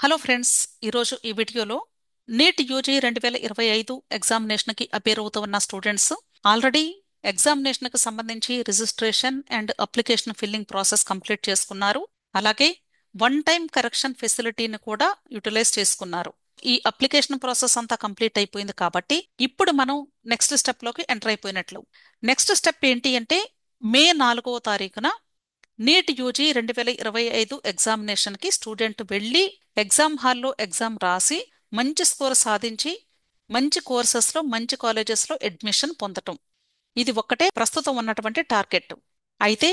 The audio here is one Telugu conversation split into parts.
హలో ఫ్రెండ్స్, ఈరోజు ఈ వీడియోలో నీట్ యూజీ 2025 ఎగ్జామినేషన్కి అపేర్ అవుతూ ఉన్న స్టూడెంట్స్ ఆల్రెడీ ఎగ్జామినేషన్కి సంబంధించి registration and application filling process complete చేసుకున్నారు. అలాగే వన్ టైం కరెక్షన్ ఫెసిలిటీని కూడా యూటిలైజ్ చేసుకున్నారు. ఈ అప్లికేషన్ ప్రాసెస్ అంతా కంప్లీట్ అయిపోయింది కాబట్టి ఇప్పుడు మనం నెక్స్ట్ స్టెప్లోకి ఎంటర్ అయిపోయినట్లు. నెక్స్ట్ స్టెప్ ఏంటి అంటే మే 4వ తారీఖున నీట్ యూజీ 2025 ఎగ్జామినేషన్కి స్టూడెంట్ వెళ్ళి ఎగ్జామ్ హాల్లో ఎగ్జామ్ రాసి మంచి స్కోర్ సాధించి మంచి కోర్సెస్లో మంచి కాలేజెస్లో అడ్మిషన్ పొందటం. ఇది ఒక్కటే ప్రస్తుతం ఉన్నటువంటి టార్గెట్. అయితే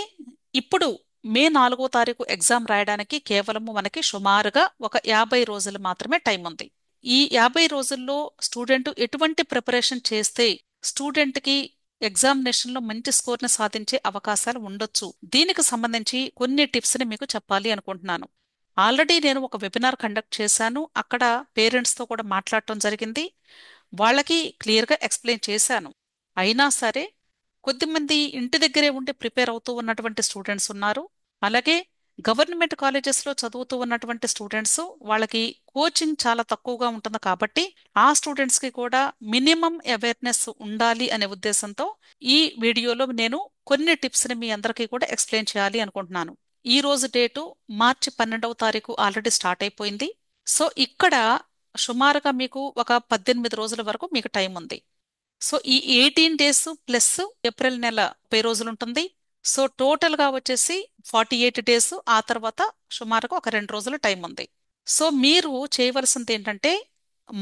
ఇప్పుడు మే 4వ తారీఖు ఎగ్జామ్ రాయడానికి కేవలము మనకి సుమారుగా ఒక 50 రోజులు మాత్రమే టైం ఉంది. ఈ 50 రోజుల్లో స్టూడెంట్ ఎటువంటి ప్రిపరేషన్ చేస్తే స్టూడెంట్కి ఎగ్జామినేషన్లో మంచి స్కోర్ని సాధించే అవకాశాలు ఉండొచ్చు, దీనికి సంబంధించి కొన్ని టిప్స్ని మీకు చెప్పాలి అనుకుంటున్నాను. ఆల్రెడీ నేను ఒక వెబినార్ కండక్ట్ చేశాను. అక్కడ పేరెంట్స్తో కూడా మాట్లాడటం జరిగింది. వాళ్ళకి క్లియర్గా ఎక్స్ప్లెయిన్ చేశాను. అయినా సరే కొద్దిమంది ఇంటి దగ్గరే ఉండి ప్రిపేర్ అవుతూ ఉన్నటువంటి స్టూడెంట్స్ ఉన్నారు. అలాగే గవర్నమెంట్ కాలేజెస్లో చదువుతూ ఉన్నటువంటి స్టూడెంట్స్, వాళ్ళకి కోచింగ్ చాలా తక్కువగా ఉంటుంది కాబట్టి ఆ స్టూడెంట్స్కి కూడా మినిమం అవేర్నెస్ ఉండాలి అనే ఉద్దేశంతో ఈ వీడియోలో నేను కొన్ని టిప్స్ని మీ అందరికీ కూడా ఎక్స్ప్లెయిన్ చేయాలి అనుకుంటున్నాను. ఈ రోజు డేటు మార్చి 12వ తారీఖు ఆల్రెడీ స్టార్ట్ అయిపోయింది. సో ఇక్కడ సుమారుగా మీకు ఒక 18 రోజుల వరకు మీకు టైం ఉంది. సో ఈ 18 డేస్ ప్లస్ ఏప్రిల్ నెల 30 రోజులు ఉంటుంది. సో టోటల్ గా వచ్చేసి 48 డేస్. ఆ తర్వాత సుమారుగా ఒక 2 రోజుల టైం ఉంది. సో మీరు చేయవలసింది ఏంటంటే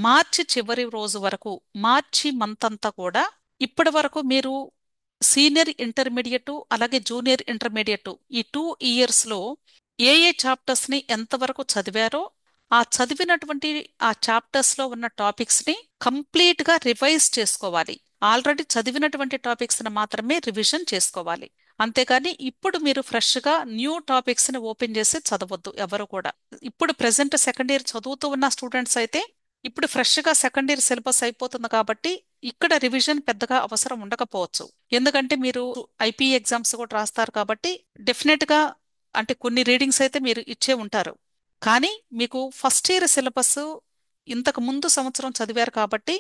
మార్చి చివరి రోజు వరకు, మార్చి మంత్ అంతా కూడా ఇప్పటి వరకు మీరు సీనియర్ ఇంటర్మీడియట్ అలాగే జూనియర్ ఇంటర్మీడియట్ ఈ 2 ఇయర్స్ లో ఏ ఏ చాప్టర్స్ ని ఎంతవరకు చదివారో ఆ చదివినటువంటి ఆ చాప్టర్స్ లో ఉన్న టాపిక్స్ ని కంప్లీట్ గా రివైజ్ చేసుకోవాలి. ఆల్రెడీ చదివినటువంటి టాపిక్స్ ని మాత్రమే రివిజన్ చేసుకోవాలి. అంతేకాని ఇప్పుడు మీరు ఫ్రెష్ గా న్యూ టాపిక్స్ ని ఓపెన్ చేసి చదవద్దు ఎవరు కూడా. ఇప్పుడు ప్రెసెంట్ సెకండ్ ఇయర్ చదువుతూ ఉన్న స్టూడెంట్స్ అయితే ఇప్పుడు ఫ్రెష్ గా సెకండ్ ఇయర్ సిలబస్ అయిపోతుంది కాబట్టి ఇక్కడ రివిజన్ పెద్దగా అవసరం ఉండకపోవచ్చు. ఎందుకంటే మీరు ఐపీ ఎగ్జామ్స్ కూడా రాస్తారు కాబట్టి డెఫినెట్ గా అంటే కొన్ని రీడింగ్స్ అయితే మీరు ఇచ్చే ఉంటారు. కానీ మీకు ఫస్ట్ ఇయర్ సిలబస్ ఇంతకు ముందు సంవత్సరం చదివారు కాబట్టి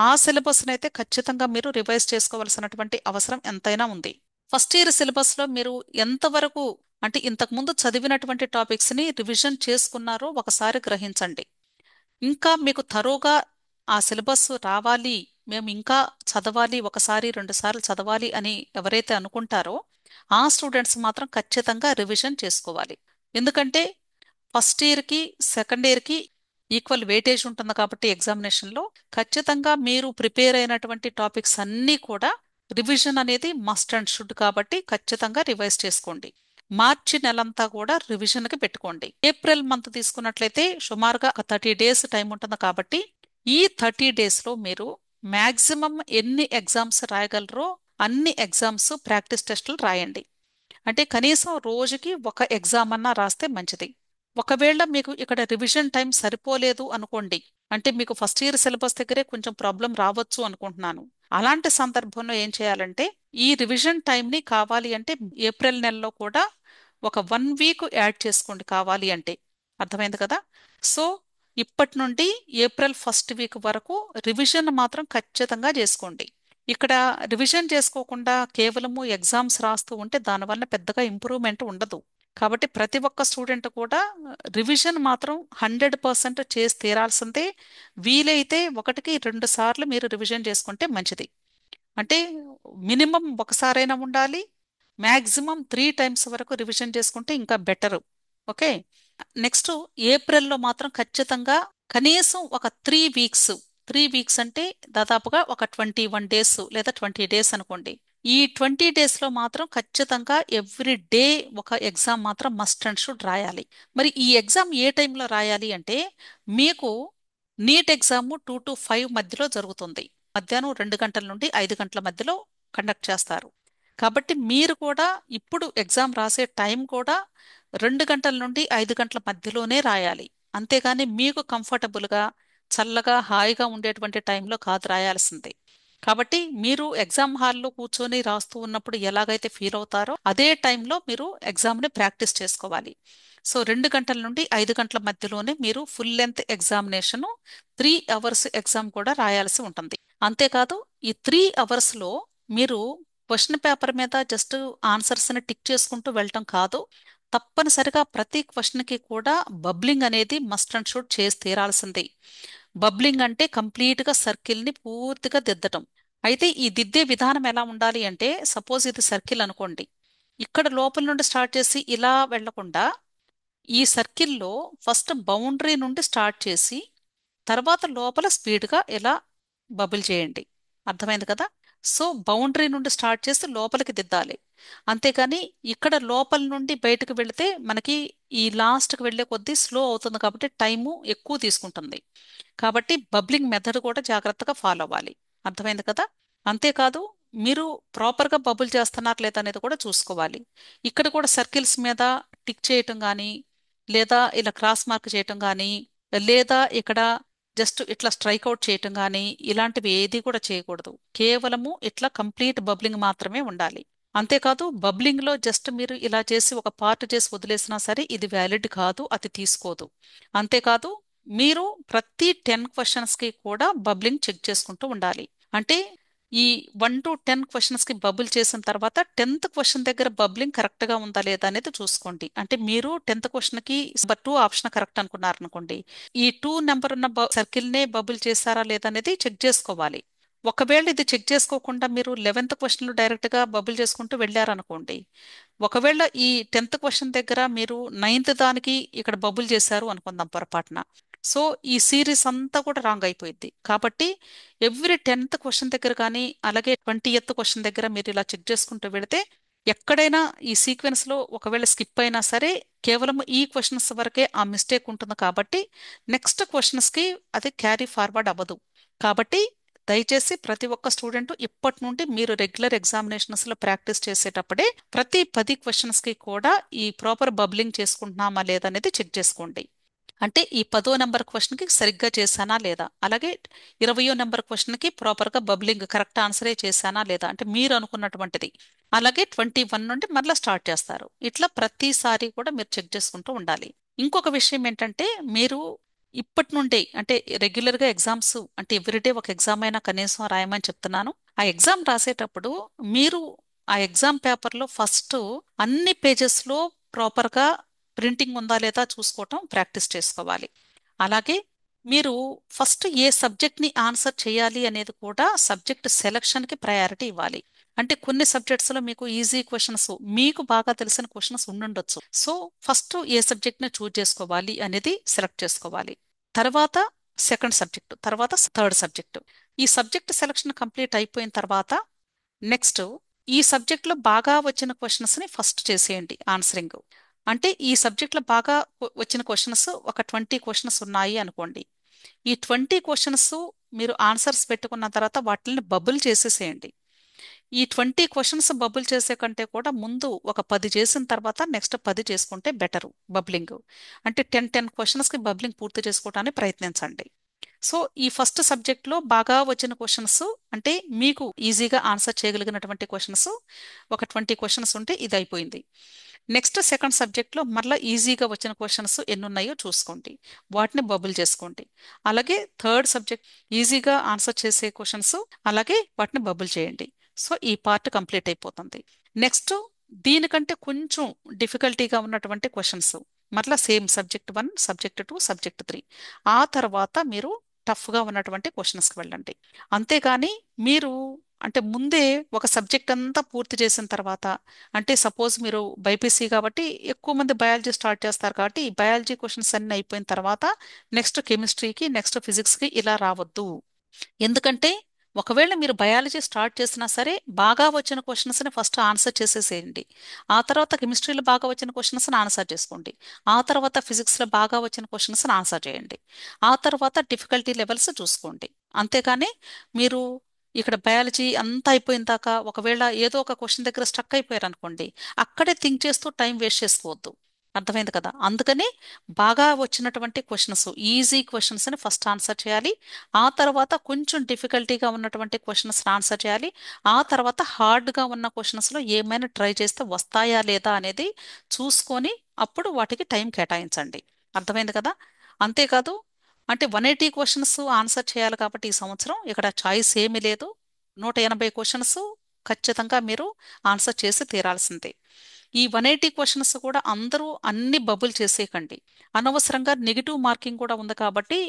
ఆ సిలబస్ని అయితే ఖచ్చితంగా మీరు రివైజ్ చేసుకోవాల్సినటువంటి అవసరం ఎంతైనా ఉంది. ఫస్ట్ ఇయర్ సిలబస్లో మీరు ఎంతవరకు అంటే ఇంతకు ముందు చదివినటువంటి టాపిక్స్ని రివిజన్ చేసుకున్నారో ఒకసారి గ్రహించండి. ఇంకా మీకు తరోగా ఆ సిలబస్ రావాలి, మేము ఇంకా చదవాలి, ఒకసారి రెండు సార్లు చదవాలి అని ఎవరైతే అనుకుంటారో ఆ స్టూడెంట్స్ మాత్రం ఖచ్చితంగా రివిజన్ చేసుకోవాలి. ఎందుకంటే ఫస్ట్ ఇయర్కి సెకండ్ ఇయర్కి ఈక్వల్ వెయిటేజ్ ఉంటుంది కాబట్టి ఎగ్జామినేషన్లో ఖచ్చితంగా మీరు ప్రిపేర్ అయినటువంటి టాపిక్స్ అన్నీ కూడా రివిజన్ అనేది మస్ట్ అండ్ షుడ్ కాబట్టి ఖచ్చితంగా రివైజ్ చేసుకోండి. మార్చి నెలంతా కూడా రివిజన్కి పెట్టుకోండి. ఏప్రిల్ మంత్ తీసుకున్నట్లయితే సుమారుగా ఒక 30 డేస్ టైం ఉంటుంది కాబట్టి ఈ 30 డేస్లో మీరు మ్యాక్సిమం ఎన్ని ఎగ్జామ్స్ రాయగలరో అన్ని ఎగ్జామ్స్ ప్రాక్టీస్ టెస్టులు రాయండి. అంటే కనీసం రోజుకి ఒక ఎగ్జామ్ అన్నా రాస్తే మంచిది. ఒకవేళ మీకు ఇక్కడ రివిజన్ టైం సరిపోలేదు అనుకోండి, అంటే మీకు ఫస్ట్ ఇయర్ సిలబస్ దగ్గరే కొంచెం ప్రాబ్లం రావచ్చు అనుకుంటున్నాను. అలాంటి సందర్భంలో ఏం చేయాలంటే ఈ రివిజన్ టైంని కావాలి అంటే ఏప్రిల్ నెలలో కూడా ఒక 1 వీక్ యాడ్ చేసుకోండి కావాలి అంటే. అర్థమైంది కదా? సో ఇప్పటి నుండి ఏప్రిల్ ఫస్ట్ వీక్ వరకు రివిజన్ మాత్రం ఖచ్చితంగా చేసుకోండి. ఇక్కడ రివిజన్ చేసుకోకుండా కేవలము ఎగ్జామ్స్ రాస్తూ ఉంటే దానివల్ల పెద్దగా ఇంప్రూవ్మెంట్ ఉండదు. కాబట్టి ప్రతి ఒక్క స్టూడెంట్ కూడా రివిజన్ మాత్రం 100% చేసి తీరాల్సిందే. వీలైతే ఒకటికి 2 సార్లు మీరు రివిజన్ చేసుకుంటే మంచిది. అంటే మినిమం ఒకసారైనా ఉండాలి. మ్యాక్సిమం 3 టైమ్స్ వరకు రివిజన్ చేసుకుంటే ఇంకా బెటరు. ఓకే. నెక్స్ట్ ఏప్రిల్లో మాత్రం ఖచ్చితంగా కనీసం ఒక 3 వీక్స్, 3 వీక్స్ అంటే దాదాపుగా ఒక 21 డేస్ లేదా 20 డేస్ అనుకోండి. ఈ 20 డేస్లో మాత్రం ఖచ్చితంగా ఎవ్రీ డే ఒక ఎగ్జామ్ మాత్రం మస్ట్ అండ్ షుడ్ రాయాలి. మరి ఈ ఎగ్జామ్ ఏ టైంలో రాయాలి అంటే మీకు నీట్ ఎగ్జామ్ 2 to 5 మధ్యలో జరుగుతుంది. మధ్యాహ్నం 2 గంటల నుండి 5 గంటల మధ్యలో కండక్ట్ చేస్తారు. కాబట్టి మీరు కూడా ఇప్పుడు ఎగ్జామ్ రాసే టైం కూడా 2 గంటల నుండి 5 గంటల మధ్యలోనే రాయాలి. అంతేగాని మీకు కంఫర్టబుల్గా చల్లగా హాయిగా ఉండేటువంటి టైంలో కాదు రాయాల్సింది. కాబట్టి మీరు ఎగ్జామ్ హాల్లో కూర్చొని రాస్తూ ఉన్నప్పుడు ఎలాగైతే ఫీల్ అవుతారో అదే టైంలో మీరు ఎగ్జామ్ని ప్రాక్టీస్ చేసుకోవాలి. సో 2 గంటల నుండి 5 గంటల మధ్యలోనే మీరు full length examination 3 hours exam కూడా రాయాల్సి ఉంటుంది. అంతేకాదు ఈ 3 అవర్స్లో మీరు క్వశ్చన్ పేపర్ మీద జస్ట్ ఆన్సర్స్ని టిక్ చేసుకుంటూ వెళ్ళటం కాదు, తప్పనిసరిగా ప్రతి క్వశ్చన్కి కూడా బబ్లింగ్ అనేది మస్ట్ అండ్ షుడ్ చేసి తీరాల్సిందే. బబ్లింగ్ అంటే కంప్లీట్గా సర్కిల్ని పూర్తిగా దిద్దటం. అయితే ఈ దిద్దే విధానం ఎలా ఉండాలి అంటే, సపోజ్ ఇది సర్కిల్ అనుకోండి, ఇక్కడ లోపల నుండి స్టార్ట్ చేసి ఇలా వెళ్లకుండా ఈ సర్కిల్లో ఫస్ట్ బౌండరీ నుండి స్టార్ట్ చేసి తర్వాత లోపల స్పీడ్గా ఇలా బబుల్ చేయండి. అర్థమైంది కదా? సో బౌండరీ నుండి స్టార్ట్ చేసి లోపలికి దిద్దాలి. అంతేకాని ఇక్కడ లోపల నుండి బయటకు వెళితే మనకి ఈ లాస్ట్కి వెళ్ళే కొద్దీ స్లో అవుతుంది కాబట్టి టైము ఎక్కువ తీసుకుంటుంది. కాబట్టి బబ్లింగ్ మెథడ్ కూడా జాగ్రత్తగా ఫాలో అవ్వాలి. అర్థమైంది కదా? అంతేకాదు మీరు ప్రాపర్గా బబుల్ చేస్తున్నారు లేదా అనేది కూడా చూసుకోవాలి. ఇక్కడ కూడా సర్కిల్స్ మీద టిక్ చేయటం కానీ, లేదా ఇలా క్రాస్ మార్క్ చేయటం కానీ, లేదా ఇక్కడ జస్ట్ ఇట్లా స్ట్రైక్ అవుట్ చేయటం కానీ ఇలాంటివి ఏది కూడా చేయకూడదు. కేవలము ఇట్లా కంప్లీట్ బబ్లింగ్ మాత్రమే ఉండాలి. అంతేకాదు బబ్లింగ్ లో జస్ట్ మీరు ఇలా చేసి ఒక పార్ట్ చేసి వదిలేసినా సరే ఇది వ్యాలిడ్ కాదు, అది తీసుకోదు. అంతేకాదు మీరు ప్రతి 10 క్వశ్చన్స్ కి కూడా బబ్లింగ్ చెక్ చేసుకుంటూ ఉండాలి. అంటే ఈ 1 to 10 క్వశ్చన్స్ కి బబుల్ చేసిన తర్వాత 10th క్వశ్చన్ దగ్గర బబ్లింగ్ కరెక్ట్ గా ఉందా లేదా అనేది చూసుకోండి. అంటే మీరు 10th క్వశ్చన్ కి నెంబర్ 2 ఆప్షన్ కరెక్ట్ అనుకున్నారు అనుకోండి, ఈ 2 నెంబర్ ఉన్న సర్కిల్ నే బబుల్ చేశారా లేదా అనేది చెక్ చేసుకోవాలి. ఒకవేళ ఇది చెక్ చేసుకోకుండా మీరు 11th క్వశ్చన్ డైరెక్ట్ గా బబుల్ చేసుకుంటూ వెళ్ళారనుకోండి, ఒకవేళ ఈ 10th క్వశ్చన్ దగ్గర మీరు 9th దానికి ఇక్కడ బబుల్ చేశారు అనుకుందాం పొరపాటున, సో ఈ సిరీస్ అంతా కూడా రాంగ్ అయిపోయింది. కాబట్టి ఎవ్రీ 10th క్వశ్చన్ దగ్గర కానీ అలాగే 20th క్వశ్చన్ దగ్గర మీరు ఇలా చెక్ చేసుకుంటూ వెళితే ఎక్కడైనా ఈ సీక్వెన్స్ లో ఒకవేళ స్కిప్ అయినా సరే కేవలం ఈ క్వశ్చన్స్ వరకే ఆ మిస్టేక్ ఉంటుంది. కాబట్టి నెక్స్ట్ క్వశ్చన్స్ కి అది క్యారీ ఫార్వర్డ్ అవ్వదు. కాబట్టి దయచేసి ప్రతి ఒక్క స్టూడెంట్ ఇప్పటి నుండి మీరు రెగ్యులర్ ఎగ్జామినేషన్స్ లో ప్రాక్టీస్ చేసేటప్పుడే ప్రతి 10 క్వశ్చన్స్ కి కూడా ఈ ప్రాపర్ బబ్లింగ్ చేసుకుంటున్నామా లేదా అనేది చెక్ చేసుకోండి. అంటే ఈ 10వ నెంబర్ క్వశ్చన్ కి సరిగ్గా చేశానా లేదా, అలాగే 20వ నెంబర్ క్వశ్చన్ కి ప్రాపర్ గా బబ్లింగ్ కరెక్ట్ ఆన్సరే చేశానా లేదా, అంటే మీరు అనుకున్నటువంటిది. అలాగే 21 నుండి మరలా స్టార్ట్ చేస్తారు. ఇట్లా ప్రతిసారి కూడా మీరు చెక్ చేసుకుంటూ ఉండాలి. ఇంకొక విషయం ఏంటంటే, మీరు ఇప్పటి నుండే అంటే రెగ్యులర్ గా ఎగ్జామ్స్ అంటే ఎవ్రీడే ఒక ఎగ్జామ్ అయినా కనీసం రాయమని చెప్తున్నాను. ఆ ఎగ్జామ్ రాసేటప్పుడు మీరు ఆ ఎగ్జామ్ పేపర్ లో ఫస్ట్ అన్ని పేజెస్ లో ప్రాపర్ గా ప్రింటింగ్ ఉందా లేదా చూసుకోవటం ప్రాక్టీస్ చేసుకోవాలి. అలాగే మీరు ఫస్ట్ ఏ సబ్జెక్ట్ ని ఆన్సర్ చేయాలి అనేది కూడా సబ్జెక్ట్ సెలక్షన్ కి ప్రయారిటీ ఇవ్వాలి. అంటే కొన్ని సబ్జెక్ట్స్ లో మీకు ఈజీ క్వశ్చన్స్, మీకు బాగా తెలిసిన క్వశ్చన్స్ ఉండుండొచ్చు. సో ఫస్ట్ ఏ సబ్జెక్ట్ ని చూజ్ చేసుకోవాలి అనేది సెలెక్ట్ చేసుకోవాలి. తర్వాత సెకండ్ సబ్జెక్టు, తర్వాత థర్డ్ సబ్జెక్టు. ఈ సబ్జెక్ట్ సెలక్షన్ కంప్లీట్ అయిపోయిన తర్వాత నెక్స్ట్ ఈ సబ్జెక్ట్లో బాగా వచ్చిన క్వశ్చన్స్ ని ఫస్ట్ చేసేయండి ఆన్సరింగ్. అంటే ఈ సబ్జెక్ట్లో బాగా వచ్చిన క్వశ్చన్స్ ఒక 20 క్వశ్చన్స్ ఉన్నాయి అనుకోండి. ఈ 20 క్వశ్చన్స్ మీరు ఆన్సర్స్ పెట్టుకున్న తర్వాత వాటిని బబుల్ చేసేసేయండి. ఈ 20 క్వశ్చన్స్ బబుల్ చేసే కంటే కూడా ముందు ఒక 10 చేసిన తర్వాత నెక్స్ట్ 10 చేసుకుంటే బెటరు బబ్లింగ్. అంటే 10 క్వశ్చన్స్కి బబ్లింగ్ పూర్తి చేసుకోవడానికి ప్రయత్నించండి. సో ఈ ఫస్ట్ సబ్జెక్ట్లో బాగా వచ్చిన క్వశ్చన్స్ అంటే మీకు ఈజీగా ఆన్సర్ చేయగలిగినటువంటి క్వశ్చన్స్ ఒక 20 క్వశ్చన్స్ ఉంటే ఇది అయిపోయింది. నెక్స్ట్ సెకండ్ సబ్జెక్ట్లో మరలా ఈజీగా వచ్చిన క్వశ్చన్స్ ఎన్ని ఉన్నాయో చూసుకోండి, వాటిని బబుల్ చేసుకోండి. అలాగే థర్డ్ సబ్జెక్ట్ ఈజీగా ఆన్సర్ చేసే క్వశ్చన్స్ అలాగే వాటిని బబుల్ చేయండి. సో ఈ పార్ట్ కంప్లీట్ అయిపోతుంది. నెక్స్ట్ దీనికంటే కొంచెం డిఫికల్టీగా ఉన్నటువంటి క్వశ్చన్స్ మరలా సేమ్ సబ్జెక్ట్ 1, సబ్జెక్ట్ 2, సబ్జెక్ట్ 3. ఆ తర్వాత మీరు టఫ్గా ఉన్నటువంటి క్వశ్చన్స్కి వెళ్ళండి. అంతేగాని మీరు అంటే ముందే ఒక సబ్జెక్ట్ అంతా పూర్తి చేసిన తర్వాత, అంటే సపోజ్ మీరు బైపీసీ కాబట్టి ఎక్కువ మంది బయాలజీ స్టార్ట్ చేస్తారు కాబట్టి ఈ బయాలజీ క్వశ్చన్స్ అన్ని అయిపోయిన తర్వాత నెక్స్ట్ కెమిస్ట్రీకి నెక్స్ట్ ఫిజిక్స్కి ఇలా రావద్దు. ఎందుకంటే ఒకవేళ మీరు బయాలజీ స్టార్ట్ చేసినా సరే బాగా వచ్చిన క్వశ్చన్స్ని ఫస్ట్ ఆన్సర్ చేసేసేయండి. ఆ తర్వాత కెమిస్ట్రీలో బాగా వచ్చిన క్వశ్చన్స్ని ఆన్సర్ చేసుకోండి. ఆ తర్వాత ఫిజిక్స్లో బాగా వచ్చిన క్వశ్చన్స్ని ఆన్సర్ చేయండి. ఆ తర్వాత డిఫికల్టీ లెవెల్స్ చూసుకోండి. అంతేగాని మీరు ఇక్కడ బయాలజీ అంతా అయిపోయిన దాకా ఒకవేళ ఏదో ఒక క్వశ్చన్ దగ్గర స్టక్ అయిపోయారు అనుకోండి, అక్కడే థింక్ చేస్తూ టైం వేస్ట్ చేసుకోవద్దు. అర్థమైంది కదా. అందుకని బాగా వచ్చినటువంటి క్వశ్చన్స్, ఈజీ క్వశ్చన్స్ ని ఫస్ట్ ఆన్సర్ చేయాలి. ఆ తర్వాత కొంచెం డిఫికల్టీగా ఉన్నటువంటి క్వశ్చన్స్ ఆన్సర్ చేయాలి. ఆ తర్వాత హార్డ్గా ఉన్న క్వశ్చన్స్ లో ఏమైనా ట్రై చేస్తే వస్తాయా లేదా అనేది చూసుకొని అప్పుడు వాటికి టైం కేటాయించండి. అర్థమైంది కదా. అంతేకాదు, అంటే 180 క్వశ్చన్స్ ఆన్సర్ చేయాలి కాబట్టి ఈ సంవత్సరం ఇక్కడ చాయిస్ ఏమీ లేదు. 180 క్వశ్చన్స్ ఖచ్చితంగా మీరు ఆన్సర్ చేసి తీరాల్సిందే. ఈ 180 క్వశ్చన్స్ కూడా అందరూ అన్ని బబుల్ చేసేయకండి. అనవసరంగా నెగిటివ్ మార్కింగ్ కూడా ఉంది కాబట్టి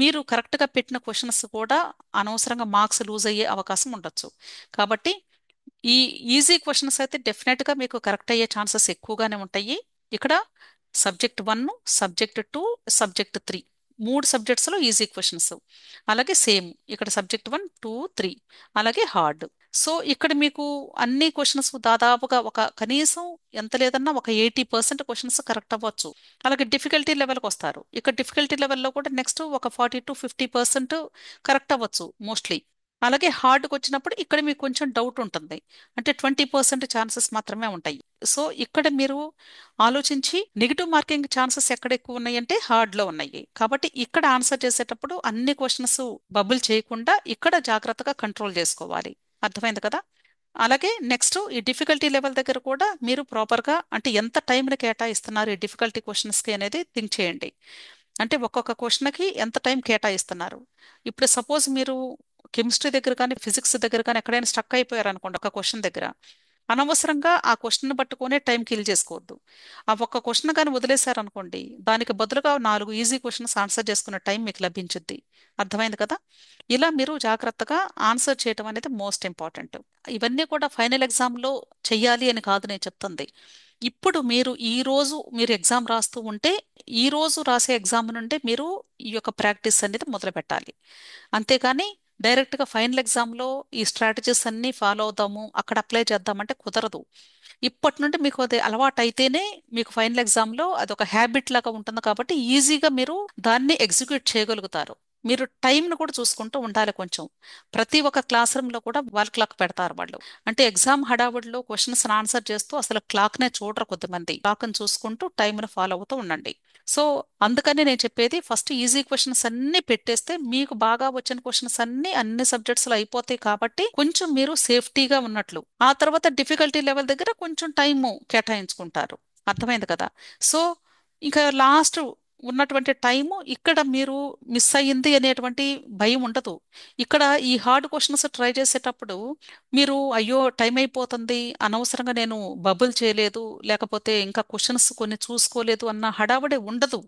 మీరు కరెక్ట్గా పెట్టిన క్వశ్చన్స్ కూడా అనవసరంగా మార్క్స్ లూజ్ అయ్యే అవకాశం ఉండొచ్చు. కాబట్టి ఈ ఈజీ క్వశ్చన్స్ అయితే డెఫినెట్గా మీకు కరెక్ట్ అయ్యే ఛాన్సెస్ ఎక్కువగానే ఉంటాయి. ఇక్కడ సబ్జెక్ట్ 1, సబ్జెక్ట్ 2, సబ్జెక్ట్ 3, మూడు సబ్జెక్ట్స్లో ఈజీ క్వశ్చన్స్. అలాగే సేమ్ ఇక్కడ సబ్జెక్ట్ 1, 2, 3 అలాగే హార్డ్. సో ఇక్కడ మీకు అన్ని క్వశ్చన్స్ దాదాపుగా ఒక కనీసం ఎంత లేదన్నా ఒక 80% క్వశ్చన్స్ కరెక్ట్ అవ్వచ్చు. అలాగే డిఫికల్టీ లెవెల్కి వస్తారు. ఇక్కడ డిఫికల్టీ లెవెల్లో కూడా నెక్స్ట్ ఒక 40 to 50% కరెక్ట్ అవ్వచ్చు మోస్ట్లీ. అలాగే హార్డ్కి వచ్చినప్పుడు ఇక్కడ మీకు కొంచెం డౌట్ ఉంటుంది. అంటే 20% ఛాన్సెస్ మాత్రమే ఉంటాయి. సో ఇక్కడ మీరు ఆలోచించి నెగిటివ్ మార్కింగ్ ఛాన్సెస్ ఎక్కడ ఎక్కువ ఉన్నాయి అంటే హార్డ్లో ఉన్నాయి. కాబట్టి ఇక్కడ ఆన్సర్ చేసేటప్పుడు అన్ని క్వశ్చన్స్ బబుల్ చేయకుండా ఇక్కడ జాగ్రత్తగా కంట్రోల్ చేసుకోవాలి. అర్థమైంది కదా. అలాగే నెక్స్ట్ ఈ డిఫికల్టీ లెవెల్ దగ్గర కూడా మీరు ప్రాపర్గా అంటే ఎంత టైంని కేటాయిస్తున్నారు ఈ డిఫికల్టీ క్వశ్చన్స్కి అనేది థింక్ చేయండి. అంటే ఒక్కొక్క క్వశ్చన్కి ఎంత టైం కేటాయిస్తున్నారు. ఇప్పుడు సపోజ్ మీరు కెమిస్ట్రీ దగ్గర కానీ ఫిజిక్స్ దగ్గర కానీ ఎక్కడైనా స్టక్ అయిపోయారు అనుకోండి ఒక క్వశ్చన్ దగ్గర, అనవసరంగా ఆ క్వశ్చన్ పట్టుకునే టైం కిల్ చేసుకోవద్దు. ఆ ఒక్క క్వశ్చన్ కానీ వదిలేశారనుకోండి, దానికి బదులుగా 4 ఈజీ క్వశ్చన్స్ ఆన్సర్ చేసుకునే టైం మీకు లభించుద్ది. అర్థమైంది కదా. ఇలా మీరు జాగ్రత్తగా ఆన్సర్ చేయటం అనేది మోస్ట్ ఇంపార్టెంట్. ఇవన్నీ కూడా ఫైనల్ ఎగ్జామ్లో చెయ్యాలి అని కాదు నేను చెప్తుంది. ఇప్పుడు మీరు ఈ రోజు మీరు ఎగ్జామ్ రాస్తూ ఉంటే ఈ రోజు రాసే ఎగ్జామ్ నుండి మీరు ఈ యొక్క ప్రాక్టీస్ అనేది మొదలు పెట్టాలి. అంతేగాని డైరెక్ట్గా ఫైనల్ ఎగ్జామ్లో ఈ స్ట్రాటజీస్ అన్నీ ఫాలో అవుదాము అక్కడ అప్లై చేద్దామంటే కుదరదు. ఇప్పటి నుండి మీకు అది అలవాటు అయితేనే మీకు ఫైనల్ ఎగ్జామ్లో అదొక హ్యాబిట్ లాగా ఉంటుంది కాబట్టి ఈజీగా మీరు దాన్ని ఎగ్జిక్యూట్ చేయగలుగుతారు. మీరు టైంను కూడా చూసుకుంటూ ఉండాలి కొంచెం. ప్రతి ఒక్క క్లాస్ రూమ్లో కూడా వాల్ క్లాక్ పెడతారు వాళ్ళు. అంటే ఎగ్జామ్ హడావుడిలో క్వశ్చన్స్ ఆన్సర్ చేస్తూ అసలు క్లాక్నే చూడరు కొద్దిమంది. క్లాక్ని చూసుకుంటూ టైంను ఫాలో అవుతూ ఉండండి. సో అందుకని నేను చెప్పేది ఫస్ట్ ఈజీ క్వశ్చన్స్ అన్ని పెట్టేస్తే మీకు బాగా వచ్చిన క్వశ్చన్స్ అన్ని సబ్జెక్ట్స్ లో అయిపోతాయి కాబట్టి కొంచెం మీరు సేఫ్టీగా ఉన్నట్లు. ఆ తర్వాత డిఫికల్టీ లెవెల్ దగ్గర కొంచెం టైము కేటాయించుకుంటారు. అర్థమైంది కదా. సో ఇంకా లాస్ట్ ఉన్నటువంటి టైము ఇక్కడ మీరు మిస్ అయ్యింది అనేటువంటి భయం ఉండదు. ఇక్కడ ఈ హార్డ్ క్వశ్చన్స్ ట్రై చేసేటప్పుడు మీరు అయ్యో టైం అయిపోతుంది, అనవసరంగా నేను బబుల్ చేయలేదు, లేకపోతే ఇంకా క్వశ్చన్స్ కొన్ని చూసుకోలేదు అన్న హడావడి ఉండదు.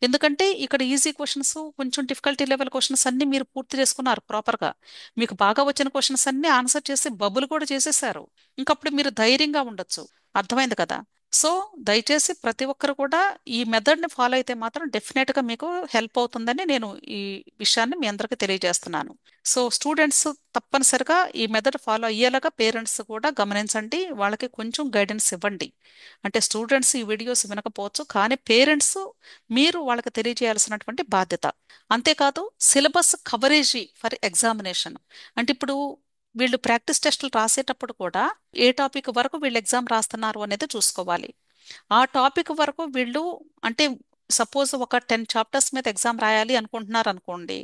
ఎందుకంటే ఇక్కడ ఈజీ క్వశ్చన్స్ కొంచెం డిఫికల్టీ లెవెల్ క్వశ్చన్స్ అన్ని మీరు పూర్తి చేసుకున్నారు ప్రాపర్గా. మీకు బాగా వచ్చిన క్వశ్చన్స్ అన్ని ఆన్సర్ చేసి బబుల్ కూడా చేసేసారు. ఇంకప్పుడు మీరు ధైర్యంగా ఉండొచ్చు. అర్థమైంది కదా. సో దయచేసి ప్రతి ఒక్కరు కూడా ఈ మెథడ్ని ఫాలో అయితే మాత్రం డెఫినెట్గా మీకు హెల్ప్ అవుతుందని నేను ఈ విషయాన్ని మీ అందరికీ తెలియజేస్తున్నాను. సో స్టూడెంట్స్ తప్పనిసరిగా ఈ మెథడ్ ఫాలో అయ్యేలాగా పేరెంట్స్ కూడా గమనించండి, వాళ్ళకి కొంచెం గైడెన్స్ ఇవ్వండి. అంటే స్టూడెంట్స్ ఈ వీడియోస్ వినకపోవచ్చు కానీ పేరెంట్స్ మీరు వాళ్ళకి తెలియజేయాల్సినటువంటి బాధ్యత. అంతేకాదు సిలబస్ కవరేజీ ఫర్ ఎగ్జామినేషన్. అంటే ఇప్పుడు వీళ్ళు ప్రాక్టీస్ టెస్టులు రాసేటప్పుడు కూడా ఏ టాపిక్ వరకు వీళ్ళు ఎగ్జామ్ రాస్తున్నారు అనేది చూసుకోవాలి. ఆ టాపిక్ వరకు వీళ్ళు అంటే సపోజ్ ఒక 10 చాప్టర్స్ మీద ఎగ్జామ్ రాయాలి అనుకుంటున్నారు అనుకోండి,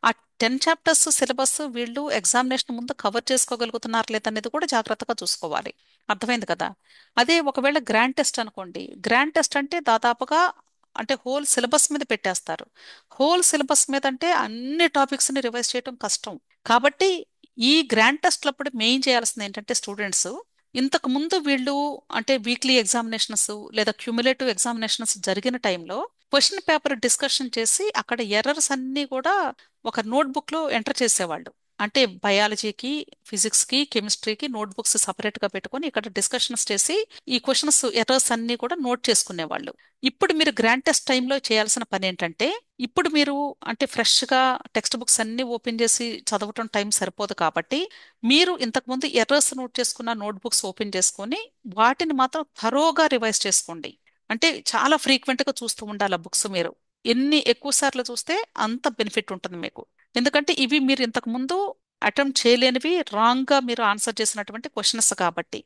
ఆ 10 చాప్టర్స్ సిలబస్ వీళ్ళు ఎగ్జామినేషన్ ముందు కవర్ చేసుకోగలుగుతున్నారు లేదనేది కూడా జాగ్రత్తగా చూసుకోవాలి. అర్థమైంది కదా. అదే ఒకవేళ గ్రాండ్ టెస్ట్ అనుకోండి, గ్రాండ్ టెస్ట్ అంటే దాదాపుగా అంటే హోల్ సిలబస్ మీద పెట్టేస్తారు. హోల్ సిలబస్ మీద అంటే అన్ని టాపిక్స్ని రివైజ్ చేయడం కష్టం. కాబట్టి ఈ గ్రాండ్ టెస్ట్లప్పుడు మెయిన్ చేయాల్సింది ఏంటంటే స్టూడెంట్స్ ఇంతకు ముందు వీళ్ళు అంటే వీక్లీ ఎగ్జామినేషన్స్ లేదా క్యూములేటివ్ ఎగ్జామినేషన్స్ జరిగిన టైంలో క్వశ్చన్ పేపర్ డిస్కషన్ చేసి అక్కడ ఎర్రర్స్ అన్నీ కూడా ఒక నోట్బుక్ లో ఎంటర్ చేసేవాళ్ళు. అంటే బయాలజీకి, ఫిజిక్స్కి, కెమిస్ట్రీకి నోట్బుక్స్ సపరేట్గా పెట్టుకొని ఇక్కడ డిస్కషన్స్ చేసి ఈ క్వశ్చన్స్ ఎర్రర్స్ అన్ని కూడా నోట్ చేసుకునేవాళ్ళు. ఇప్పుడు మీరు గ్రాండ్ టెస్ట్ టైంలో చేయాల్సిన పని ఏంటంటే ఇప్పుడు మీరు అంటే ఫ్రెష్గా టెక్స్ట్ బుక్స్ అన్ని ఓపెన్ చేసి చదవటం టైం సరిపోదు కాబట్టి మీరు ఇంతకుముందు ఎర్రర్స్ నోట్ చేసుకున్న నోట్బుక్స్ ఓపెన్ చేసుకొని వాటిని మాత్రం థరోగా రివైజ్ చేసుకోండి. అంటే చాలా ఫ్రీక్వెంట్గా చూస్తూ ఉండాలి ఆ బుక్స్ మీరు. ఎన్ని ఎక్కువ సార్లు చూస్తే అంత బెనిఫిట్ ఉంటుంది మీకు. ఎందుకంటే ఇవి మీరు ఇంతకు ముందు అటెంప్ట్ చేయలేనివి, రాంగ్గా మీరు ఆన్సర్ చేసినటువంటి క్వశ్చన్స్ కాబట్టి.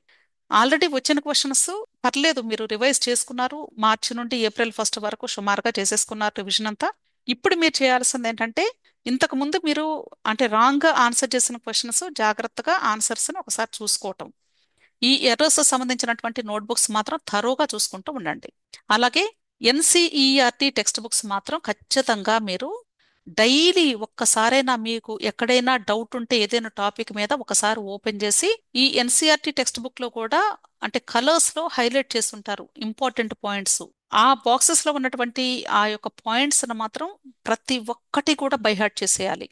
ఆల్రెడీ వచ్చిన క్వశ్చన్స్ పర్లేదు, మీరు రివైజ్ చేసుకున్నారు, మార్చి నుండి ఏప్రిల్ ఫస్ట్ వరకు సుమారుగా చేసేసుకున్నారు రివిజన్ అంతా. ఇప్పుడు మీరు చేయాల్సింది ఏంటంటే, ఇంతకు ముందు మీరు అంటే రాంగ్ గా ఆన్సర్ చేసిన క్వశ్చన్స్ జాగ్రత్తగా ఆన్సర్స్ ని ఒకసారి చూసుకోవటం. ఈ ఎర్రర్స్ సంబంధించినటువంటి నోట్బుక్స్ మాత్రం థరోగా చూసుకుంటూ ఉండండి. అలాగే ఎన్సీఈఆర్టీ టెక్స్ట్ బుక్స్ మాత్రం ఖచ్చితంగా మీరు డైలీ ఒక్కసారైనా, మీకు ఎక్కడైనా డౌట్ ఉంటే ఏదైనా టాపిక్ మీద ఒకసారి ఓపెన్ చేసి, ఈ ఎన్సీఆర్టీ టెక్స్ట్ బుక్ లో కూడా అంటే కలర్స్ లో హైలైట్ చేస్తుంటారు ఇంపార్టెంట్ పాయింట్స్. ఆ బాక్సెస్ లో ఉన్నటువంటి ఆ యొక్క పాయింట్స్ మాత్రం ప్రతి ఒక్కటి కూడా బైహార్ట్ చేసేయాలి.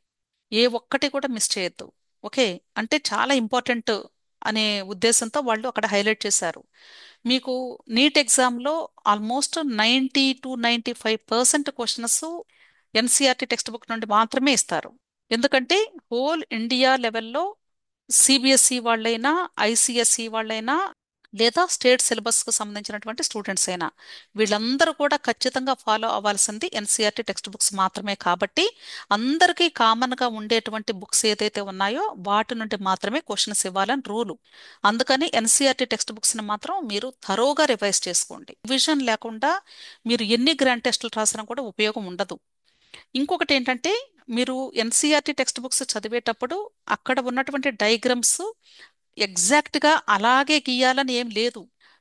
ఏ ఒక్కటి కూడా మిస్ చేయొద్దు. ఓకే, అంటే చాలా ఇంపార్టెంట్ అనే ఉద్దేశంతో వాళ్ళు అక్కడ హైలైట్ చేశారు. మీకు నీట్ ఎగ్జామ్లో almost 90 to 95% questions NCERT text book నుండి మాత్రమే ఇస్తారు. ఎందుకంటే హోల్ ఇండియా లెవెల్లో సిబిఎస్ఈ వాళ్ళైనా, ఐసిఎస్ఈ వాళ్ళైనా, లేదా స్టేట్ సిలబస్ కు సంబంధించినటువంటి స్టూడెంట్స్ అయినా, వీళ్ళందరూ కూడా ఖచ్చితంగా ఫాలో అవ్వాల్సింది ఎన్సీఆర్టీ టెక్స్ట్ బుక్స్ మాత్రమే. కాబట్టి అందరికీ కామన్ గా ఉండేటువంటి బుక్స్ ఏదైతే ఉన్నాయో వాటి నుండి మాత్రమే క్వశ్చన్స్ ఇవ్వాలని రూలు. అందుకని ఎన్సీఆర్టీ టెక్స్ట్ బుక్స్ ని మాత్రం మీరు థరోగా రివైజ్ చేసుకోండి. రివిజన్ లేకుండా మీరు ఎన్ని గ్రాండ్ టెస్టులు రాసినా కూడా ఉపయోగం ఉండదు. ఇంకొకటి ఏంటంటే, మీరు ఎన్సీఆర్టీ టెక్స్ట్ బుక్స్ చదివేటప్పుడు అక్కడ ఉన్నటువంటి డయాగ్రమ్స్ ఎగ్జాక్ట్గా అలాగే గీయాలని ఏం లేదు.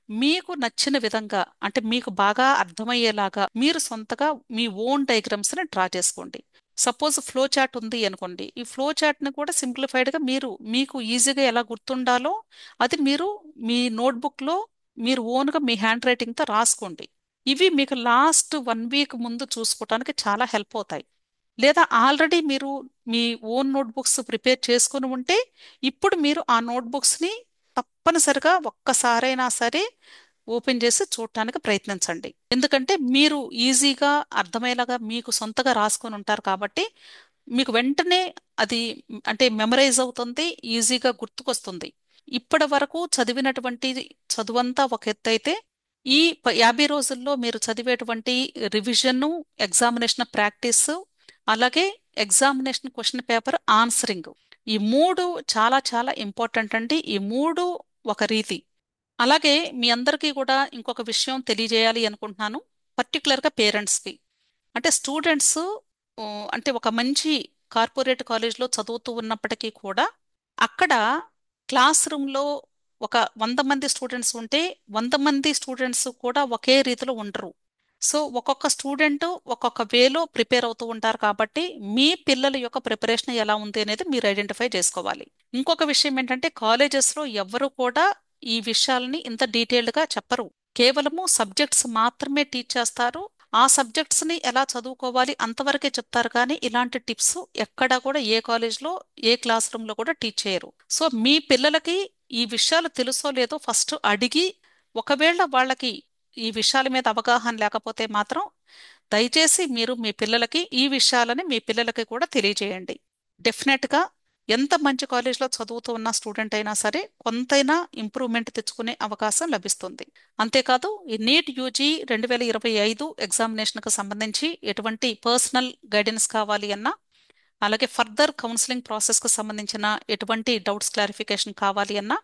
మీకు నచ్చిన విధంగా, అంటే మీకు బాగా అర్థమయ్యేలాగా మీరు సొంతగా మీ ఓన్ డయాగ్రమ్స్ని డ్రా చేసుకోండి. సపోజ్ ఫ్లో చార్ట్ ఉంది అనుకోండి, ఈ ఫ్లో చార్ట్ని కూడా సింప్లిఫైడ్గా మీరు మీకు ఈజీగా ఎలా గుర్తుండాలో అది మీరు మీ నోట్బుక్లో మీరు ఓన్గా మీ హ్యాండ్ రైటింగ్తో రాసుకోండి. ఇవి మీకు లాస్ట్ 1 వీక్ ముందు చూసుకోవటానికి చాలా హెల్ప్ అవుతాయి. లేదా ఆల్రెడీ మీరు మీ ఓన్ నోట్బుక్స్ ప్రిపేర్ చేసుకుని ఉంటే, ఇప్పుడు మీరు ఆ నోట్బుక్స్ని తప్పనిసరిగా ఒక్కసారైనా సరే ఓపెన్ చేసి చూడటానికి ప్రయత్నించండి. ఎందుకంటే మీరు ఈజీగా అర్థమయ్యేలాగా మీకు సొంతగా రాసుకొని ఉంటారు కాబట్టి మీకు వెంటనే అది అంటే మెమరైజ్ అవుతుంది, ఈజీగా గుర్తుకొస్తుంది. ఇప్పటి వరకు చదివినటువంటి చదువంతా ఒక ఎత్తు అయితే, ఈ 50 రోజుల్లో మీరు చదివేటువంటి రివిజన్, ఎగ్జామినేషన్ ప్రాక్టీస్, అలాగే ఎగ్జామినేషన్ క్వశ్చన్ పేపర్ ఆన్సరింగ్, ఈ మూడు చాలా చాలా ఇంపార్టెంట్ అండి. ఈ మూడు ఒక రీతి. అలాగే మీ అందరికీ కూడా ఇంకొక విషయం తెలియజేయాలి అనుకుంటున్నాను, పర్టికులర్గా పేరెంట్స్కి. అంటే స్టూడెంట్స్ అంటే ఒక మంచి కార్పొరేట్ కాలేజ్లో చదువుతూ ఉన్నప్పటికీ కూడా అక్కడ క్లాస్ రూమ్లో ఒక 100 మంది స్టూడెంట్స్ ఉంటే 100 మంది స్టూడెంట్స్ కూడా ఒకే రీతిలో ఉండరు. సో ఒక్కొక్క స్టూడెంట్ ఒక్కొక్క వేలో ప్రిపేర్ అవుతూ ఉంటారు కాబట్టి మీ పిల్లల యొక్క ప్రిపరేషన్ ఎలా ఉంది అనేది మీరు ఐడెంటిఫై చేసుకోవాలి. ఇంకొక విషయం ఏంటంటే, కాలేజెస్లో ఎవరు కూడా ఈ విషయాలని ఇంత డీటెయిల్డ్గా చెప్పరు. కేవలము సబ్జెక్ట్స్ మాత్రమే టీచ్ చేస్తారు. ఆ సబ్జెక్ట్స్ ని ఎలా చదువుకోవాలి అంతవరకే చెప్తారు, కానీ ఇలాంటి టిప్స్ ఎక్కడా కూడా ఏ కాలేజ్లో ఏ క్లాస్ రూమ్ లో కూడా టీచ్ చేయరు. సో మీ పిల్లలకి ఈ విషయాలు తెలుసో లేదో ఫస్ట్ అడిగి, ఒకవేళ వాళ్ళకి ఈ విషయాల మీద అవగాహన లేకపోతే మాత్రం దయచేసి మీరు మీ పిల్లలకి ఈ విషయాలని మీ పిల్లలకి కూడా తెలియజేయండి. డెఫినెట్గా ఎంత మంచి కాలేజ్లో చదువుతూ ఉన్న స్టూడెంట్ అయినా సరే కొంతైనా ఇంప్రూవ్మెంట్ తెచ్చుకునే అవకాశం లభిస్తుంది. అంతేకాదు, ఈ నీట్ యూజీ 2025 ఎగ్జామినేషన్కి సంబంధించి ఎటువంటి పర్సనల్ గైడెన్స్ కావాలి అన్నా, అలాగే ఫర్దర్ కౌన్సిలింగ్ ప్రాసెస్కి సంబంధించిన ఎటువంటి డౌట్స్ క్లారిఫికేషన్ కావాలి అన్నా,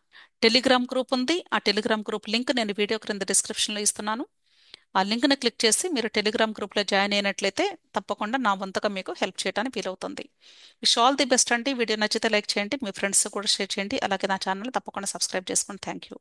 టెలిగ్రామ్ గ్రూప్ ఉంది. ఆ టెలిగ్రామ్ గ్రూప్ లింక్ నేను వీడియో క్రింద డిస్క్రిప్షన్లో ఇస్తున్నాను. ఆ లింక్ని క్లిక్ చేసి మీరు టెలిగ్రామ్ గ్రూప్లో జాయిన్ అయినట్లయితే తప్పకుండా నా వంతుగా మీకు హెల్ప్ చేయడానికి వీలవుతుంది. విష్ ఆల్ ది బెస్ట్ అండి. వీడియో నచ్చితే లైక్ చేయండి, మీ ఫ్రెండ్స్ కూడా షేర్ చేయండి, అలాగే నా ఛానల్ తప్పకుండా సబ్స్క్రైబ్ చేసుకోండి. Thank you.